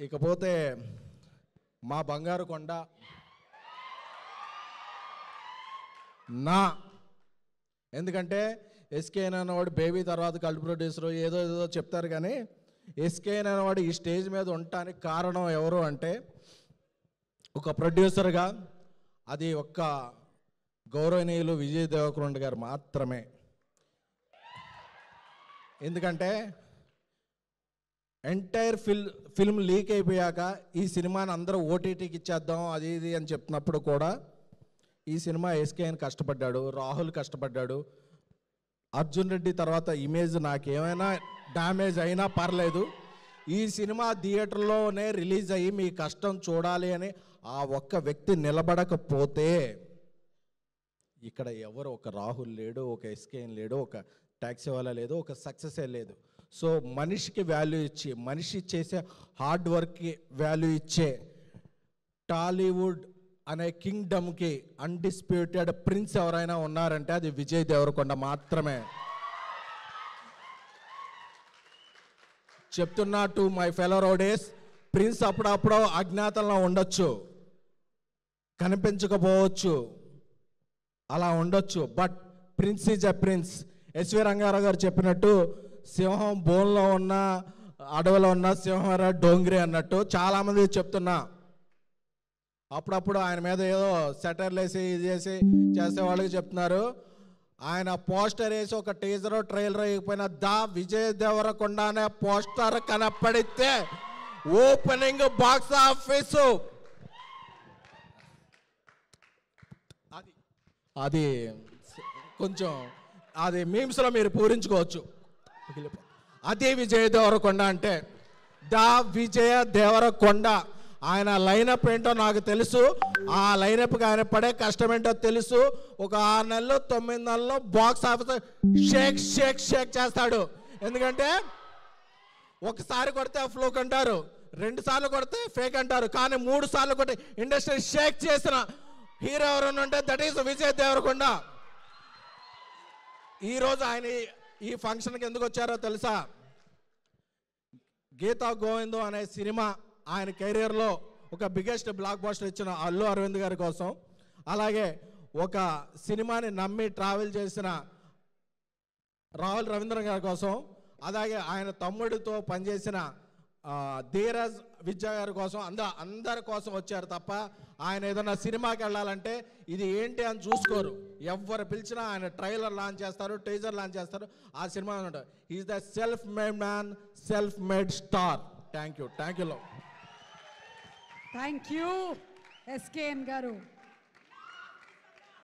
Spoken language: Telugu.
ఇకపోతే మా బంగారు కొండ నా, ఎందుకంటే ఎస్కేఎన్ అనేవాడు బేబీ తర్వాత కల్ట్ ప్రొడ్యూసర్ ఏదో ఏదో చెప్తారు, కానీ ఎస్కేఎన్ అనేవాడు ఈ స్టేజ్ మీద ఉండటానికి కారణం ఎవరు అంటే ఒక ప్రొడ్యూసర్గా అది ఒక్క గౌరవనీయులు విజయ్ దేవరకొండ గారు మాత్రమే. ఎందుకంటే ఎంటైర్ ఫిల్మ్ లీక్ అయిపోయాక ఈ సినిమాని అందరూ ఓటీటీకి ఇచ్చేద్దాం అది ఇది అని చెప్తున్నప్పుడు కూడా ఈ సినిమా ఎస్కేఎన్ కష్టపడ్డాడు, రాహుల్ కష్టపడ్డాడు. అర్జున్ రెడ్డి తర్వాత ఇమేజ్ నాకేమైనా డ్యామేజ్ అయినా పర్లేదు, ఈ సినిమా థియేటర్లోనే రిలీజ్ అయ్యి మీ కష్టం చూడాలి అని ఆ ఒక్క వ్యక్తి నిలబడకపోతే ఇక్కడ ఎవరు, ఒక రాహుల్ లేడు, ఒక ఎస్కేఎన్ లేడు, ఒక ట్యాక్సీ వాళ్ళ లేదు, ఒక సక్సెసే లేదు. సో మనిషికి వాల్యూ ఇచ్చి, మనిషి చేసే హార్డ్ వర్క్కి వాల్యూ ఇచ్చే టాలీవుడ్ అనే కింగ్డమ్కి అన్డిస్ప్యూటెడ్ ప్రిన్స్ ఎవరైనా ఉన్నారంటే అది విజయ్ దేవరకొండ మాత్రమే. చెప్తున్నా to my fellow rowdies, prince అప్పుడప్పుడు అజ్ఞాతంలో ఉండొచ్చు, కనిపించకపోవచ్చు, అలా ఉండొచ్చు, but prince is a prince. SV Ranga Rao garu చెప్పినట్టు సింహం బోన్లో ఉన్న అడవిలో ఉన్న సింహం డోంగ్రీ అన్నట్టు చాలామంది చెప్తున్నా. అప్పుడప్పుడు ఆయన మీద ఏదో సెటర్లు వేసి ఇది చేసి చేసే వాళ్ళకి చెప్తున్నారు. ఆయన పోస్టర్ వేసి ఒక టీజర్ ట్రైలర్ అయిపోయిన దా విజయ్ దేవరకొండ అనే పోస్టర్ కనపడితే ఓపెనింగ్ బాక్స్ ఆఫీసు అది కొంచెం అది మీమ్స్లో మీరు పూరించుకోవచ్చు. అదే విజయ్ దేవరకొండ అంటే దా విజయ దేవరకొండ. ఆయన లైనప్ ఏంటో నాకు తెలుసు, ఆ లైనప్కి ఆయన పడే కష్టం ఏంటో తెలుసు. ఒక 6 నెలలు 9 నెలల్లో box office shake shake shake చేస్తాడు. ఎందుకంటే ఒకసారి కొడితే ఫ్లోక్ అంటారు, 2 సార్లు కొడితే ఫేక్ అంటారు, కానీ 3 సార్లు కొట్టి ఇండస్ట్రీ షేక్ చేసిన హీరో ఎవరైనా ఉంటే దట్ ఈస్ విజయ్ దేవరకొండ. ఈరోజు ఆయన ఈ ఫంక్షన్కి ఎందుకు వచ్చారో తెలుసా? గీతా గోవిందం అనే సినిమా ఆయన కెరీర్లో ఒక బిగ్గెస్ట్ బ్లాక్ బస్టర్ ఇచ్చిన అల్లు అరవింద్ గారి కోసం, అలాగే ఒక సినిమాని నమ్మి ట్రావెల్ చేసిన రాహుల్ రవీంద్రన్ గారి కోసం, అలాగే ఆయన తమ్ముడితో పనిచేసిన ధీరజ్ విద్యా గారి కోసం, అందరి కోసం వచ్చారు తప్ప ఆయన ఏదైనా సినిమాకి వెళ్ళాలంటే ఇది ఏంటి అని చూసుకోరు. ఎవరు పిలిచినా ఆయన ట్రైలర్ లాంచ్ చేస్తారు, టీజర్ లాంచ్ చేస్తారు, ఆ సినిమా ఉంటారు. Is the self made man, self made star. Thank you. Thank you SKN గారు.